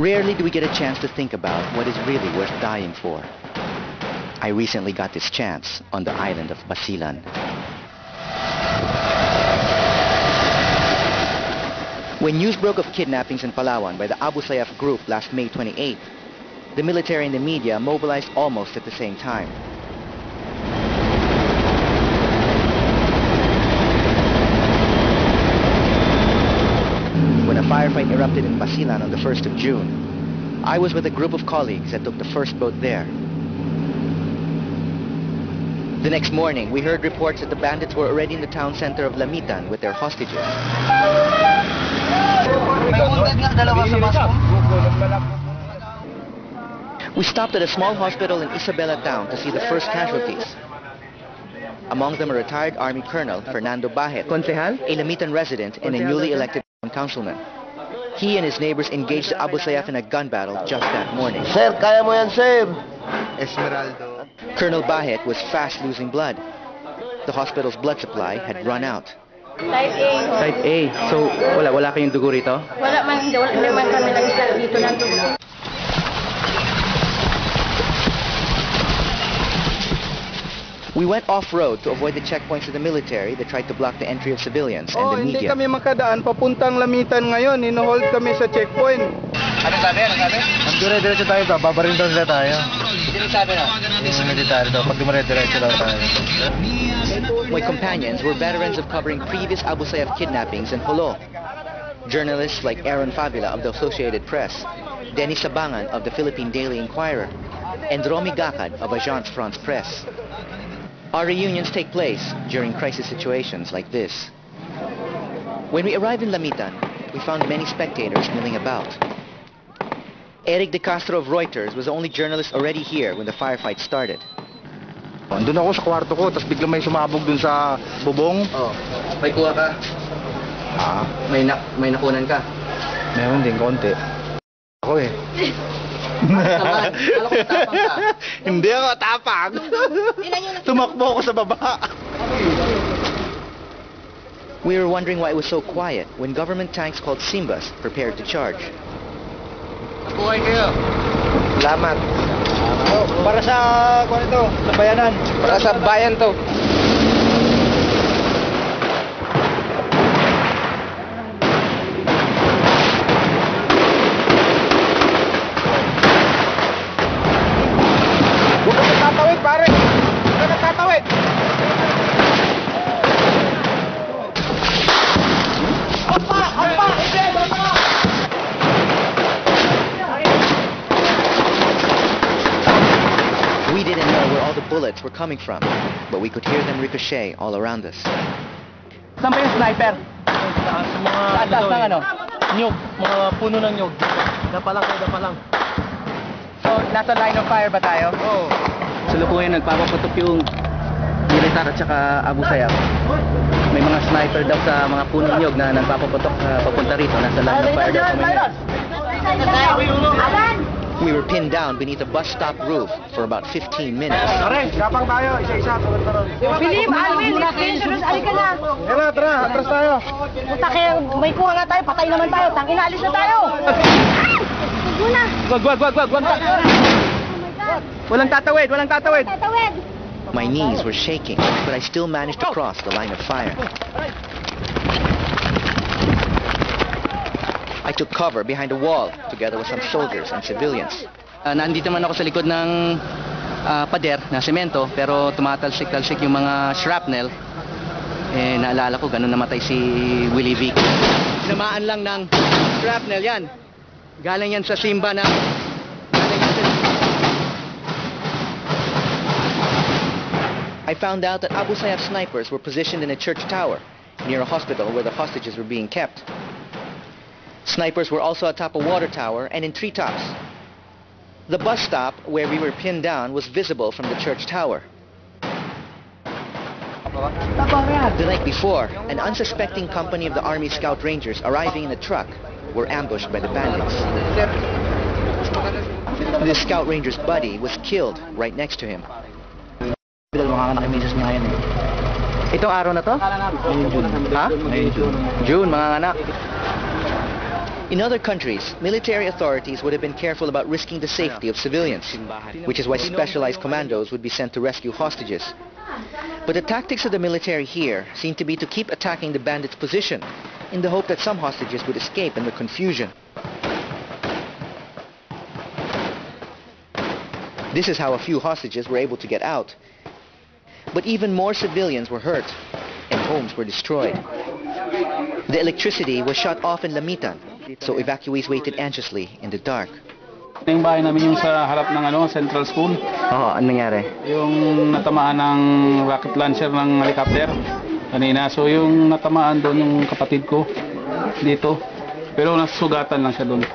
Rarely do we get a chance to think about what is really worth dying for. I recently got this chance on the island of Basilan. When news broke of kidnappings in Palawan by the Abu Sayyaf group last May 28th, the military and the media mobilized almost at the same time. When a firefight erupted in Basilan on the 1st of June, I was with a group of colleagues that took the first boat there. The next morning, we heard reports that the bandits were already in the town center of Lamitan with their hostages. We stopped at a small hospital in Isabela town to see the first casualties. Among them a retired Army Colonel, Fernando Bahet, a Lamitan resident and a newly elected councilman. He and his neighbors engaged the Abu Sayyaf in a gun battle just that morning. Sir, kaya mo yan, sir! Esmeraldo. Colonel Bahet was fast losing blood. The hospital's blood supply had run out. Type A. Type A. So, wala kayong dugo rito? Wala naman kami nag-start dito ng dugo. We went off-road to avoid the checkpoints of the military that tried to block the entry of civilians and the Hindi media. kami makadaan papuntang Lamitan ngayon. Ino-hold kami sa checkpoint. Ano sabi? Dire-diretso tayo ba? Babarin daw nila tayo. Sino sabi na? Yung military daw. Pag dumire-diretso daw tayo. My companions were veterans of covering previous Abu Sayyaf kidnappings in Jolo. Journalists like Aaron Fabila of the Associated Press, Denny Sabangan of the Philippine Daily Inquirer, and Romy Gacad of Agence France Presse. Our reunions take place during crisis situations like this. When we arrived in Lamitan, we found many spectators milling about. Eric De Castro of Reuters was the only journalist already here when the firefight started. Andun ako sa kwarto ko, tapos biglang may sumabog dun sa bubong. Oh, may kuha ka? May nakunan ka? Meron din, konti. Ako eh. Alam ko tapang ka. Hindi ako tapang. Tumakbo ako sa baba. We were wondering why it was so quiet when government tanks called Simbas prepared to charge. Buhay kayo. Salamat. Para sa sa bayanan. Para sa bayan to. Huwag ka magtatawid, pare. Huwag ka magtatawid. We didn't know where all the bullets were coming from, but we could hear them ricochet all around us. Saan ba yung sniper? Sa taas ng ano? Nyug. Mga puno ng nyug. Dapa lang. So, nasa line of fire ba tayo? Oo. Sa lukuyan, nagpapaputok yung militar at saka Abu Sayyaf. May mga sniper daw sa mga punong nyog na nagpapaputok papunta rito. Nasa line of fire daw kami ngayon. We were pinned down beneath a bus stop roof for about 15 minutes. Pare, kapang tayo. Isa-isa. Philip, Alvin, Spencer, alika na. Tara, atras tayo. Punta kayo, may kuha nga tayo, patay naman tayo. Tangina, alis na tayo. Muna. Wag. Walang tatawid. Tatawid. My knees were shaking, but I still managed to cross the line of fire. I took cover behind a wall, together with some soldiers and civilians. Nandito man ako sa likod ng pader na semento, pero tumatalsik-talsik yung mga shrapnel. Naalala ko, ganun namatay si Willie Vic. Tinamaan lang ng shrapnel yan. Galing yan sa Simba na... I found out that Abu Sayyaf snipers were positioned in a church tower near a hospital where the hostages were being kept. Snipers were also atop a water tower and in treetops. The bus stop where we were pinned down was visible from the church tower. The night before, an unsuspecting company of the Army Scout Rangers arriving in a truck were ambushed by the bandits. The Scout Ranger's buddy was killed right next to him. Itong araw na to? June. Ha? June, mga anak. In other countries, military authorities would have been careful about risking the safety of civilians, which is why specialized commandos would be sent to rescue hostages. But the tactics of the military here seem to be to keep attacking the bandits' position in the hope that some hostages would escape in the confusion. This is how a few hostages were able to get out. But even more civilians were hurt, and homes were destroyed. The electricity was shut off in Lamitan, so evacuees waited anxiously in the dark. Yung bahay namin yung sa harap ng Central School. Oo, anong nangyari? Yung natamaan ng rocket launcher ng helicopter kanina. So yung natamaan doon yung kapatid ko dito. Pero nasugatan lang siya doon.